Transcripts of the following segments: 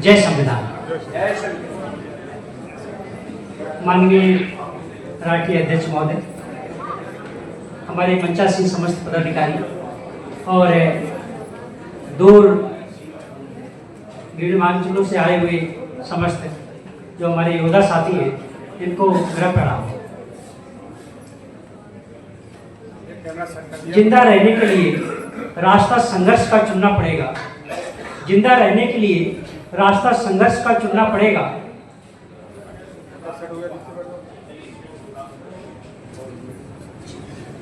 जय संविधान। माननीय राष्ट्रीय अध्यक्ष महोदय, हमारे मंचासीन समस्त पदाधिकारी और दूर गिरिमांचलों से आए हुए समस्त जो हमारे योद्धा साथी हैं, इनको मेरा प्रणाम। जिंदा रहने के लिए रास्ता संघर्ष का चुनना पड़ेगा। जिंदा रहने के लिए रास्ता संघर्ष का चुनना पड़ेगा।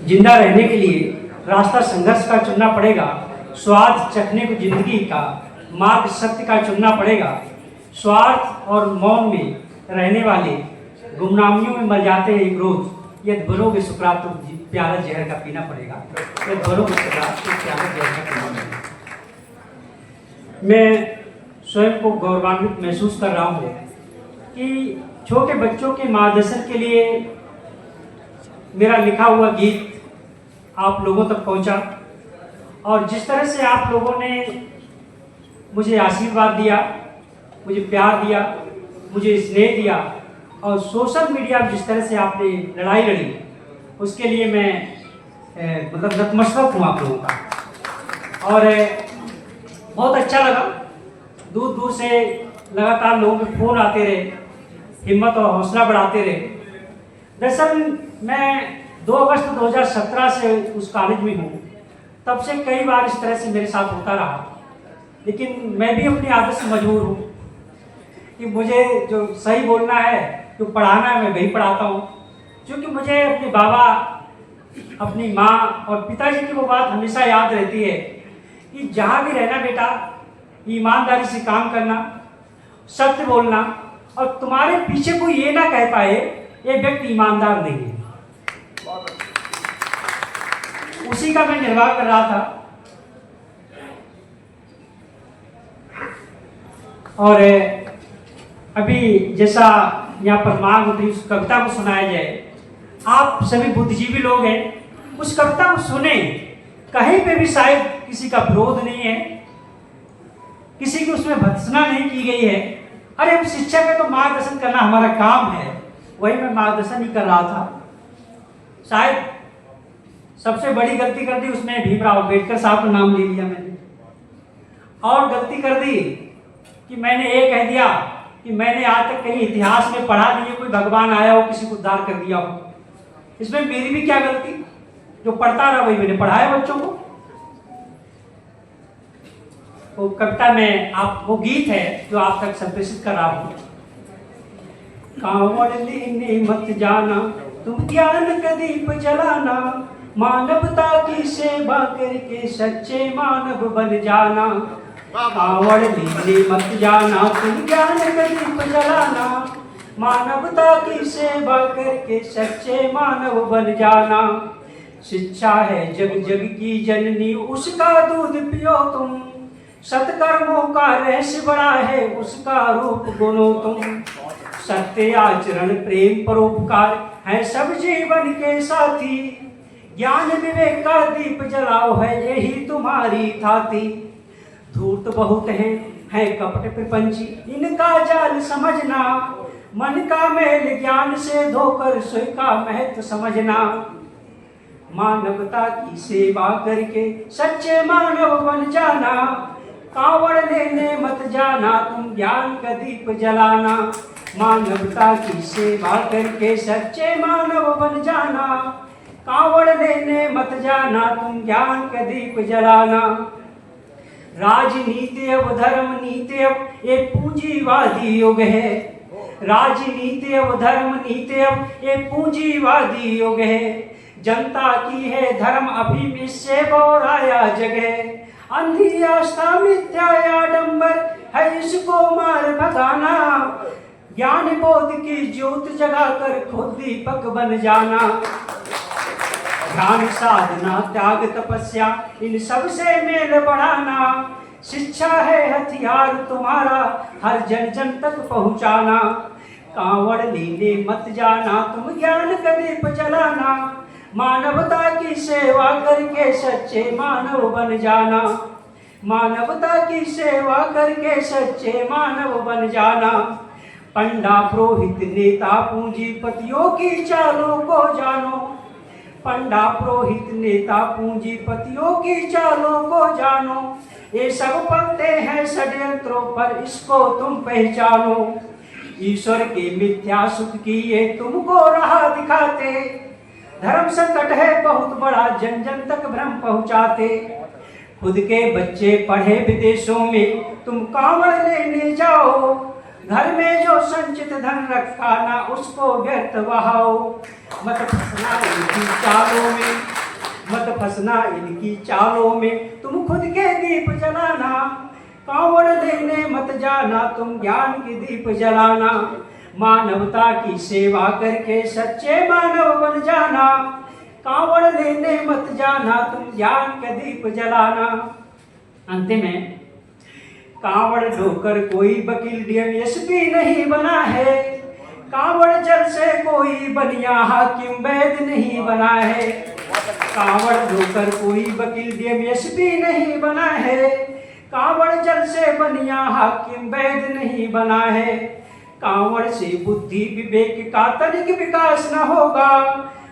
जिंदा रहने के लिए रास्ता संघर्ष का चुनना पड़ेगा। स्वार्थ चखने को जिंदगी का मार्ग सत्य का चुनना पड़ेगा। स्वार्थ और मौन में रहने वाले गुमनामियों में मर जाते हैं एक रोज। यदि भरोगे सुकरात तो प्यारा जहर का पीना पड़ेगा। यदि भरोगे सुकरात तो प्यारा जहर का पीना पड़ेगा। मैं स्वयं को गौरवान्वित महसूस कर रहा हूँ कि छोटे बच्चों के मार्गदर्शन के लिए मेरा लिखा हुआ गीत आप लोगों तक पहुँचा, और जिस तरह से आप लोगों ने मुझे आशीर्वाद दिया, मुझे प्यार दिया, मुझे स्नेह दिया, और सोशल मीडिया में जिस तरह से आपने लड़ाई लड़ी, उसके लिए मैं मतलब नतमस्तक हूँ आप लोगों का। और बहुत अच्छा लगा। दूर दूर से लगातार लोगों के फ़ोन आते रहे, हिम्मत और हौसला बढ़ाते रहे। दरअसल मैं 2 अगस्त 2017 से उस कॉलेज में हूँ। तब से कई बार इस तरह से मेरे साथ होता रहा, लेकिन मैं भी अपनी आदत से मजबूर हूँ कि मुझे जो सही बोलना है, जो पढ़ाना है, मैं वही पढ़ाता हूँ। क्योंकि मुझे अपने बाबा, अपनी माँ और पिताजी की वो बात हमेशा याद रहती है कि जहाँ भी रहना बेटा, ईमानदारी से काम करना, सत्य बोलना, और तुम्हारे पीछे कोई ये ना कह पाए ये व्यक्ति ईमानदार नहीं है। उसी का मैं निर्वाह कर रहा था। और अभी जैसा यहाँ पर मांग उठी, उस कविता को सुनाया जाए। आप सभी बुद्धिजीवी लोग हैं, उस कविता को सुने। कहीं पे भी शायद किसी का विरोध नहीं है, किसी की उसमें भर्त्सना नहीं की गई है। अरे हम शिक्षक है तो मार्गदर्शन करना हमारा काम है, वही मैं मार्गदर्शन ही कर रहा था। शायद सबसे बड़ी गलती कर दी उसमें भीमराव अम्बेडकर साहब का नाम ले लिया मैंने, और गलती कर दी कि मैंने ये कह दिया कि मैंने आज तक कहीं इतिहास में पढ़ा नहीं है कोई भगवान आया हो किसी को उद्धार कर दिया हो। इसमें मेरी भी क्या गलती? जो पढ़ता रहा वही मैंने पढ़ाया बच्चों को। वो कविता में आप, वो गीत है जो आप तक संप्रेषित कर रहा हूँ। कांवड़ लेने मत जाना, तुम ज्ञान का दीप जलाना, मानवता की सेवा करके सच्चे मानव बन जाना। कांवड़ लेने मत जाना, तुम ज्ञान का दीप जलाना, मानवता की सेवा करके सच्चे मानव बन जाना। शिक्षा है जग जग की जननी, उसका दूध पियो तुम, सत्कर्मों का रहस्य बड़ा है, उसका रूप गुनो तुम। सत्य आचरण प्रेम परोपकार है सब जीवन के साथी, ज्ञान विवेक का दीप जलाओ है यही तुम्हारी थाती। धूर्त बहुत है कपट प्रपंची, इनका जाल समझना, मन का मेल ज्ञान से धोकर स्वयं का महत्व समझना। मानवता की सेवा करके सच्चे मानव बन जाना, कांवड़ लेने मत जाना, तुम ज्ञान का दीप जलाना। मानवता की सेवा करके सच्चे मानव बन जाना, कांवड़ लेने मत जाना, तुम ज्ञान का दीप जलाना। राजनीति अब धर्म नीति अब ये पूंजीवादी युग है, राजनीति अब धर्म नीति अब ये पूंजीवादी युग है। जनता की है धर्म अभी से बोराया जगह, अंधी आस्था मिथ्या आडंबर है इसको मार भगाना। ज्ञान बोध की ज्योत जगाकर खुद दीपक बन जाना। ध्यान साधना त्याग तपस्या इन सब से मेल बढ़ाना, शिक्षा है हथियार तुम्हारा हर जन जन तक पहुँचाना। कांवड़ लेने मत जाना, तुम ज्ञान का दीप जलाना, मानवता की सेवा करके सच्चे मानव बन जाना। मानवता की सेवा करके सच्चे मानव बन जाना। पंडा पुरोहित नेता पूंजीपतियों की चालों को जानो। पंडा पुरोहित नेता पूंजीपतियों की चालों को जानो। ये सब पलते हैं षड्यंत्रों पर, इसको तुम पहचानो। ईश्वर के मिथ्या सुख की ये तुमको राह दिखाते। धर्म संकट है बहुत बड़ा, जन जन तक भ्रम पहुंचाते। खुद के बच्चे पढ़े विदेशों में, तुम कांवड़ लेने जाओ। घर में जो संचित धन रखा ना, उसको व्यर्थ बहाओ। मत फंसना इनकी चालों में, मत फंसना इनकी चालों में, तुम खुद के दीप जलाना। कांवड़ लेने मत जाना, तुम ज्ञान की दीप जलाना। मानवता की सेवा करके सच्चे मानव बन जाना। कांवड़ लेने मत जाना, तुम ज्ञान का दीप जलाना। अंतिम है, कांवड़ ढोकर कोई वकील डीएम नहीं बना है। कांवड़ जल से कोई बनिया हाकिम वैद नहीं बना है। कांवड़ ढोकर कोई वकील डीएम नहीं बना है। कांवड़ जल से बनिया हाकिम वैद नहीं बना है। कांवड़ से बुद्धि विवेक का तनिक विकास न होगा।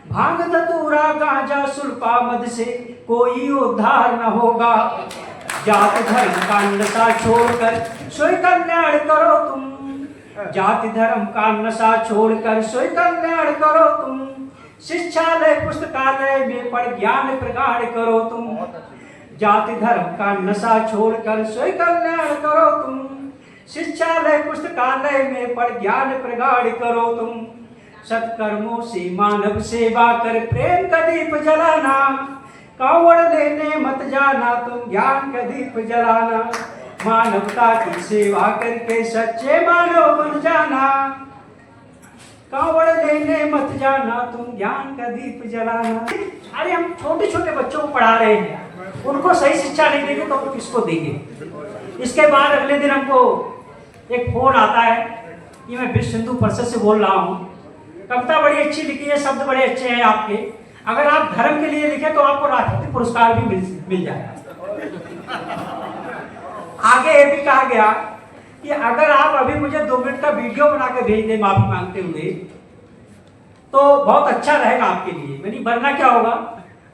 भांग धतूरा गांजा सुल्फा मद से कोई उद्धार न होगा। जाति धर्म का नशा छोड़कर स्वयं कल्याण करो तुम। जाति धर्म का नशा छोड़कर स्वयं कल्याण करो तुम। शिक्षालय पुस्तकालय में पढ़ ज्ञान प्रगाढ़ करो तुम। जाति धर्म का नशा छोड़कर स्वयं कल्याण करो तुम। शिक्षालय पुस्तकालय में पढ़ ज्ञान प्रगाढ़ करो तुम। सत्कर्मों से मानव सेवा कर प्रेम का दीप जलाना। कांवड़ लेने मत जाना, तुम ज्ञान का दीप जलाना। मानवता की सेवा करके सच्चे मानव बन जाना। कांवड़ लेने मत जाना, तुम ज्ञान का दीप जलाना। अरे हम छोटे छोटे बच्चों को पढ़ा रहे हैं, उनको सही शिक्षा नहीं देंगे तो किसको देंगे। इसके बाद अगले दिन हमको एक फोन आता है कि मैं विश्व हिंदू परिषद से बोल रहा हूँ। कविता बड़ी अच्छी लिखी है, शब्द बड़े अच्छे हैं आपके, अगर आप धर्म के लिए लिखे तो आपको राष्ट्रपति पुरस्कार भी मिल जाएगा। आगे ये भी कहा गया कि अगर आप अभी मुझे 2 मिनट का वीडियो बना के भेज दें माफी मांगते हुए तो बहुत अच्छा रहेगा आपके लिए। मैंने वरना क्या होगा,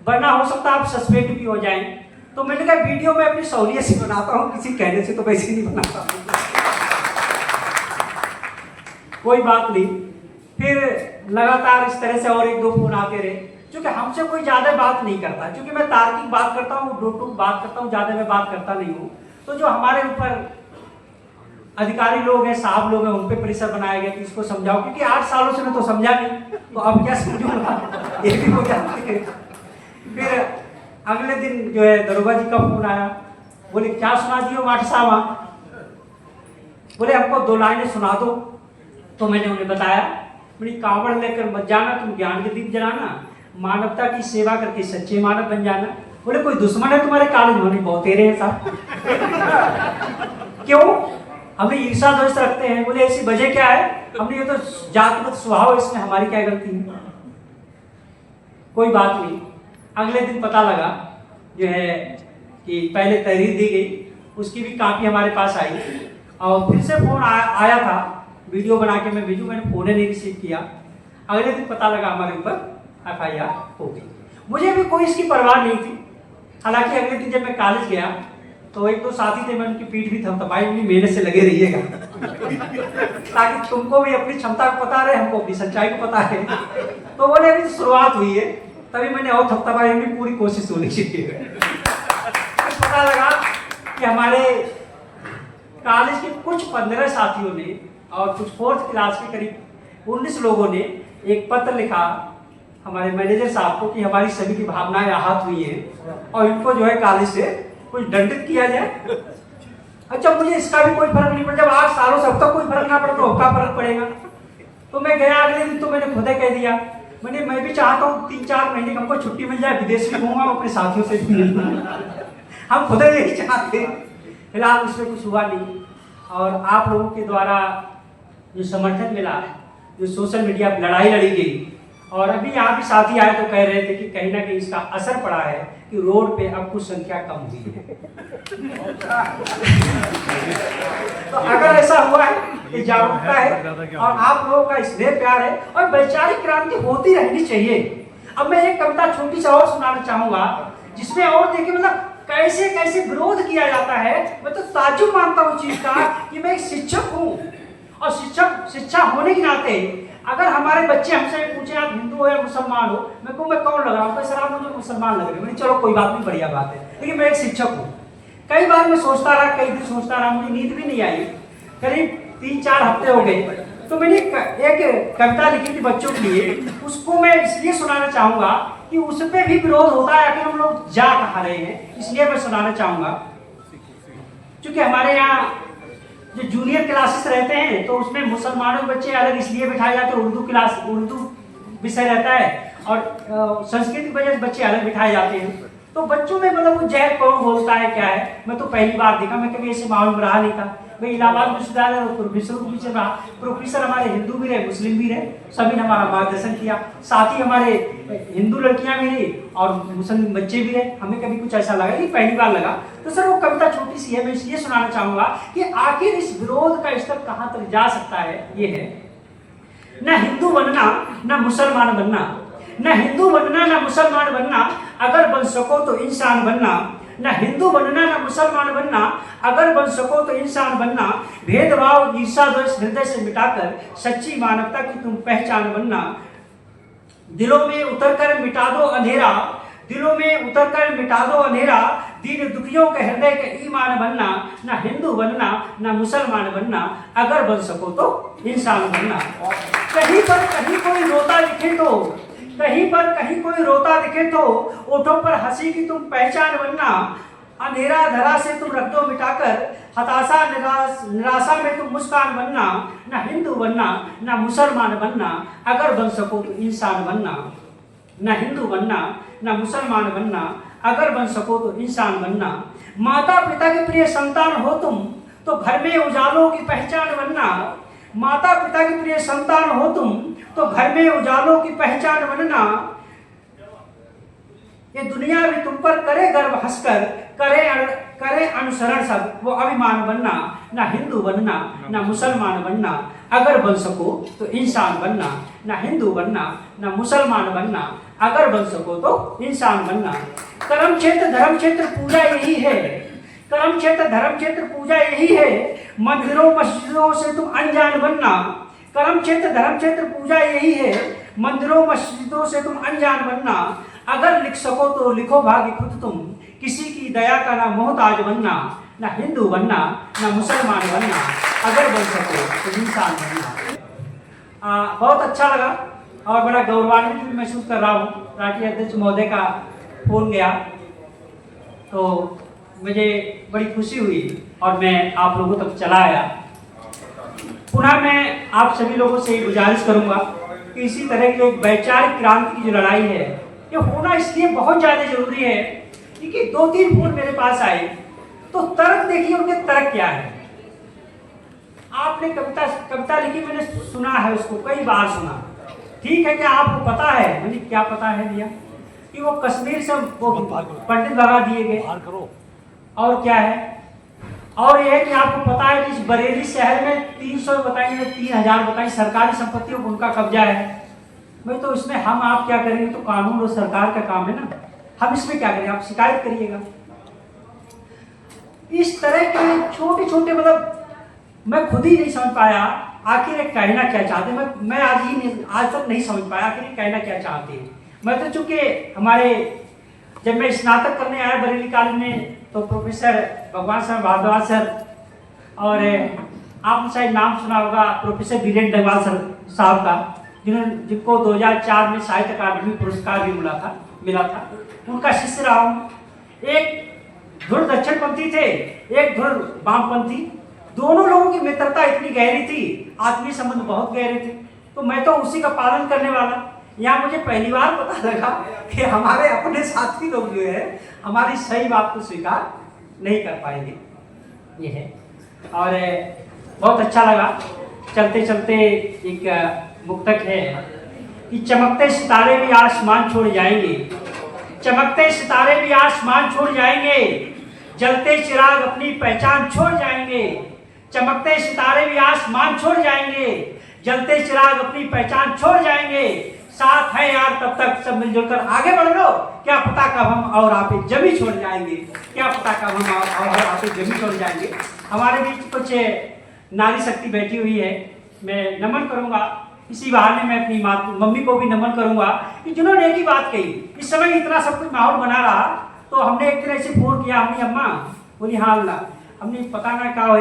वरना हो सकता है आप सस्पेंड भी हो जाएं। तो मैंने कहा वीडियो में अपनी सहूलियत से बनाता हूँ, किसी कहने से तो वैसे नहीं बनाता। कोई बात नहीं। फिर लगातार इस तरह से और 1-2 फोन आते रहे। क्योंकि हमसे कोई ज्यादा बात नहीं करता, क्योंकि मैं तार्किक बात करता हूँ, ब्लूटूथ बात करता हूँ, ज्यादा मैं बात करता नहीं हूँ। तो जो हमारे ऊपर अधिकारी लोग हैं, साहब लोग हैं, उन पे प्रेशर बनाया गया कि इसको समझाओ, क्योंकि 8 सालों से मैं तो समझा नहीं, तो अब क्या समझूंगा, ये भी हो जाता है। फिर अगले दिन जो है दरोगा जी का फोन आया, बोले क्या सुना दियो माठ साहब, बोले हमको 2 लाइनें सुना दो। तो मैंने उन्हें बताया, मेरी कांवड़ लेकर मत जाना, तुम ज्ञान के दीप जलाना। मानवता की सेवा करके सच्चे मानव बन जाना। बोले कोई दुश्मन है तुम्हारे कॉलेज में? बहुत तेरे हैं साहब। क्यों? हमें ईर्षा द्वेष रखते हैं। बोले ऐसी वजह क्या है? हमने ये तो जातिगत स्वभाव, इसमें हमारी क्या गलती है? कोई बात नहीं। अगले दिन पता लगा जो है कि पहले तहरीर दी गई, उसकी भी कापी हमारे पास आई और फिर से फोन आया था, वीडियो बना के मैं भेजूं, मैंने फोन नहीं रिसीव किया। अगले दिन पता लगा हमारे ऊपर FIR हो गई। मुझे भी कोई इसकी परवाह नहीं थी। हालांकि अगले दिन जब मैं कॉलेज गया तो 1-2 साथी थे, मैं उनकी पीठ भी थपथपाई, अपनी मेहनत से लगे रहिएगा ताकि तुमको भी अपनी क्षमता को पता रहे, हमको अपनी सच्चाई को पता है। तो बोले अभी तो शुरुआत हुई है, तभी मैंने और थपथपाई, अपनी पूरी कोशिश होनी चाहिए। पता लगा कि हमारे कॉलेज के कुछ 15 साथियों ने और कुछ 4th क्लास के करीब 19 लोगों ने एक पत्र लिखा हमारे मैनेजर साहब को कि हमारी सभी की भावनाएं आहत हुई हैं और इनको जो है कॉलेज से कुछ दंडित किया जाए। अच्छा, मुझे इसका भी कोई फर्क नहीं पड़ा। जब 8 सालों से अब तक कोई फर्क ना पड़ा तो अब क्या फर्क पड़ेगा? तो मैं गया अगले दिन, तो मैंने खुद कह दिया, मैं भी चाहता हूँ 3-4 महीने हमको छुट्टी मिल जाए, विदेश भी घूमा, अपने साथियों से भी मिलूंगा। हम खुद यही चाहते। फिलहाल उसमें कुछ हुआ नहीं। और आप लोगों के द्वारा जो समर्थन मिला, जो सोशल मीडिया पर लड़ाई लड़ी गई, और अभी यहाँ भी साथी आए तो कह रहे थे कि कहीं ना कहीं इसका असर पड़ा है कि रोड पे अब कुछ संख्या कम हुई है। तो अगर ऐसा हुआ है कि जागरूकता है और आप लोगों का स्नेह प्यार है और वैचारिक क्रांति होती रहनी चाहिए। अब मैं एक कविता छोटी सी और सुनाना चाहूंगा जिसमें और देखिए मतलब कैसे कैसे विरोध किया जाता है। मैं तो ताज्जुब मानता हूँ चीज का कि मैं एक शिक्षक हूँ और शिक्षा होने के नाते अगर हमारे बच्चे हमसे पूछे आप हिंदू हो या मुसलमान हो, मैं कहूँ मैं कौन लग रहा हूँ, सर आप मुझे मुसलमान लग रहे हैं। चलो कोई बात नहीं, बढ़िया बात है, लेकिन मैं एक शिक्षक हूँ। कई बार मैं सोचता रहा, कई दिन सोचता रहा, मुझे नींद भी नहीं आई, करीब 3-4 हफ्ते हो गए। तो मैंने एक कविता लिखी थी बच्चों के लिए, उसको मैं इसलिए सुनाना चाहूंगा कि उस पर भी विरोध होता है कि हम लोग जा कहाँ रहे हैं, इसलिए मैं सुनाना चाहूंगा। क्योंकि हमारे यहाँ जो जूनियर क्लासेस रहते हैं तो उसमें मुसलमानों के बच्चे अलग इसलिए बिठाए जाते हैं, उर्दू विषय रहता है, और संस्कृत की वजह से बच्चे अलग बिठाए जाते हैं। तो बच्चों में मतलब वो जहर कौन बोलता है क्या है, मैं तो पहली बार देखा, मैं कभी ऐसे माहौल में रहा नहीं था। मैं इलाहाबाद विश्वविद्यालय प्रोफेसर रहा, प्रोफेसर हमारे हिंदू भी रहे, मुस्लिम भी रहे, सभी ने हमारा मार्गदर्शन किया। साथ ही हमारे हिंदू लड़कियां भी रही और मुस्लिम बच्चे भी रहे, हमें कभी कुछ ऐसा लगा नहीं, पहली बार लगा। तो सर वो कविता छोटी सी है, मैं इसलिए सुनाना चाहूंगा कि आखिर इस विरोध का स्तर कहाँ तक जा सकता है। ये है, न हिंदू बनना न मुसलमान बनना, न हिंदू बनना न मुसलमान बनना, अगर बन सको तो इंसान बनना। न हिंदू बनना न मुसलमान बनना, अगर बन सको तो इंसान बनना। भेदभाव ईर्षा द्वेष हृदय से मिटाकर सच्ची मानवता की तुम पहचान बनना। दिलों में उतरकर मिटा दो अंधेरा, दिलों में उतरकर मिटा दो अंधेरा, दीन दुखियों के हृदय के ईमान बनना। न हिंदू बनना न मुसलमान बनना, अगर बन सको तो इंसान बनना। कहीं पर कहीं कोई रोता दिखे तो, कहीं पर कहीं कोई रोता दिखे तो, ओठों पर हंसी की तुम पहचान बनना। अंधेरा धरा से तुम रख दो मिटाकर, हताशा निराशा में तुम मुस्कान बनना। न हिंदू बनना न मुसलमान बनना, अगर बन सको तो इंसान बनना। न हिंदू बनना न मुसलमान बनना, अगर बन सको तो इंसान बनना। माता पिता के प्रिय संतान हो तुम तो घर में उजालों की पहचान बनना। माता पिता के प्रिय संतान हो तुम तो घर में उजालों की पहचान बनना। ये दुनिया भी तुम पर करे गर्व हंसकर, करे अनुसरण सब वो अभिमान बनना। ना हिंदू बनना ना मुसलमान बनना, अगर बन सको तो इंसान बनना। ना हिंदू बनना ना मुसलमान बनना, अगर बन सको तो इंसान बनना। कर्म क्षेत्र धर्म क्षेत्र पूजा यही है, कर्म क्षेत्र धर्म क्षेत्र पूजा यही है, मंदिरों मस्जिदों से तुम अनजान बनना। कर्म क्षेत्र धर्म क्षेत्र पूजा यही है, मंदिरों मस्जिदों से तुम अनजान बनना। अगर लिख सको तो लिखो भाग्य खुद तुम, किसी की दया का ना मोहताज बनना। ना हिंदू बनना ना मुसलमान बनना, अगर बन सको तो इंसान बनना। बहुत अच्छा लगा और बड़ा गौरवान्वित भी महसूस कर रहा हूँ। राष्ट्रीय अध्यक्ष महोदय का फोन गया तो मुझे बड़ी खुशी हुई और मैं आप लोगों तक चला आया। पुनः मैं आप सभी लोगों से गुजारिश करूंगा कि इसी तरह की एक वैचारिक क्रांति की जो लड़ाई है, ये होना इसलिए बहुत ज़्यादा जरूरी है क्योंकि 2-3 फोन मेरे पास आए तो तर्क देखिए उनके तर्क क्या है। आपने कविता लिखी, मैंने सुना है उसको कई बार सुना। ठीक है, क्या आपको पता है? मुझे क्या पता है भैया कि वो कश्मीर से वो पंडित भगा दिए गए, और क्या है, और यह है कि आपको पता है कि इस बरेली शहर में 300 बताइए 3000 बताइए सरकारी संपत्तियों को उनका कब्जा है। भाई तो इसमें हम आप क्या करेंगे, तो कानून और सरकार का काम है ना, हम इसमें क्या करेंगे, आप शिकायत करिएगा। इस तरह के छोटे छोटे मतलब मैं खुद ही नहीं समझ पाया आखिर कहना क्या चाहते हैं। मैं आज तक नहीं समझ पाया आखिर कहना क्या चाहते हैं। मैं तो चूंकि हमारे जब मैं स्नातक करने आया बरेली कॉलेज में तो प्रोफेसर भगवान सर भारद्वाज सर, और आपने शायद नाम सुना होगा प्रोफेसर वीरेंद्र डगवाल सर साहब का, जिनको 2004 में साहित्य अकादमी पुरस्कार भी मिला था, उनका शिष्य रहा हूँ। एक धुर दक्षिणपंथी थे, एक धुर वामपंथी, दोनों लोगों की मित्रता इतनी गहरी थी, आत्मीय संबंध बहुत गहरे थे। तो मैं तो उसी का पालन करने वाला। यहाँ मुझे पहली बार पता लगा कि हमारे अपने साथी लोग जो है हमारी सही बात को स्वीकार नहीं कर पाएंगे, ये है। और बहुत अच्छा लगा। चलते चलते एक मुक्तक है कि चमकते सितारे भी आसमान छोड़ जाएंगे, चमकते सितारे भी आसमान छोड़ जाएंगे, जलते चिराग अपनी पहचान छोड़ जाएंगे। चमकते सितारे भी आसमान छोड़ जाएंगे, जलते चिराग अपनी पहचान छोड़ जाएंगे। साथ है यार तब तक सब मिलजुल कर आगे बढ़ लो, क्या पता कब हम और आप जमी छोड़ जाएंगे, क्या पता कब हम और आप जमी छोड़ जाएंगे। हमारे बीच कुछ नारी शक्ति बैठी हुई है, मैं नमन करूंगा, इसी बहाने मैं अपनी मम्मी को भी नमन करूंगा कि जिन्होंने एक ही बात कही। इस समय इतना सब कुछ माहौल बना रहा तो हमने एक तरह से फोन किया, हमने अम्मा बोली हाँ अल्लाह, हमने पता ना क्या हो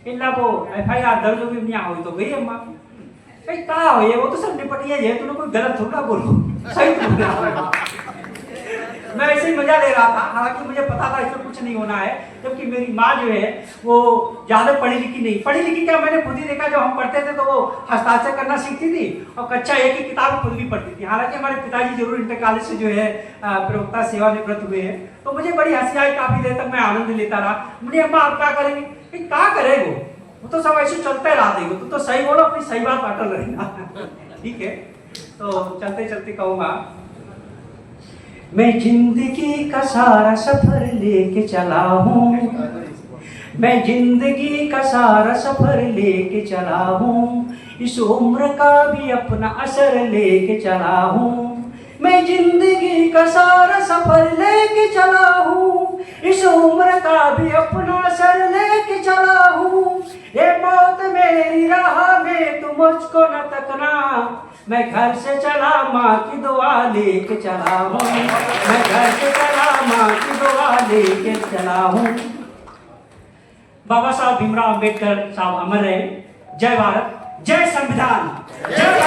इल्ला वो FIR दर्ज होगी नहीं हो तो गई अम्मा कहीं क्या हो वो तो सब निपटिए है, तूने कोई गलत थोड़ा बोलो, सही तो बोल रहा। मैं ऐसे ही मजा ले रहा था, हालांकि मुझे पता था इसमें कुछ नहीं होना है, जबकि मेरी माँ जो है वो ज्यादा पढ़ी लिखी नहीं, पढ़ी लिखी क्या मैंने खुद ही देखा, जब हम पढ़ते थे तो वो हस्ताक्षर करना सीखती थी और कक्षा एक ही किताब खुद भी पढ़ती थी। हालांकि हमारे पिताजी जरूर इंटर कॉलेज से जो है प्रवक्ता सेवानिवृत्त हुए हैं, तो मुझे बड़ी हंसी आई, काफी देर तक मैं आनंद लेता रहा। मुझे अम्मा आप क्या करेंगे, क्या करेगो, वो तो सब ऐसे चलते रहा देगा, तो सही बोलो, अपनी सही बात अटल रहना। ठीक है, तो चलते चलते कहूँगा, मैं जिंदगी का सारा सफर लेके चला हूँ, मैं जिंदगी का सारा सफर लेके चला हूँ, इस उम्र का भी अपना असर लेके चला हूँ। मैं जिंदगी का सारा सफर लेके चला हूँ, इस उम्र का भी अपना असर लेके चला हूँ। ये मौत मेरी राह में तुम मुझको न तकना, मैं घर से चला माँ की दुआ लेके चला हूँ, मैं घर से चला माँ की दुआ लेके चला हूँ। बाबा साहब भीमराव अंबेडकर साहब अमर रहे। जय भारत, जय संविधान, जय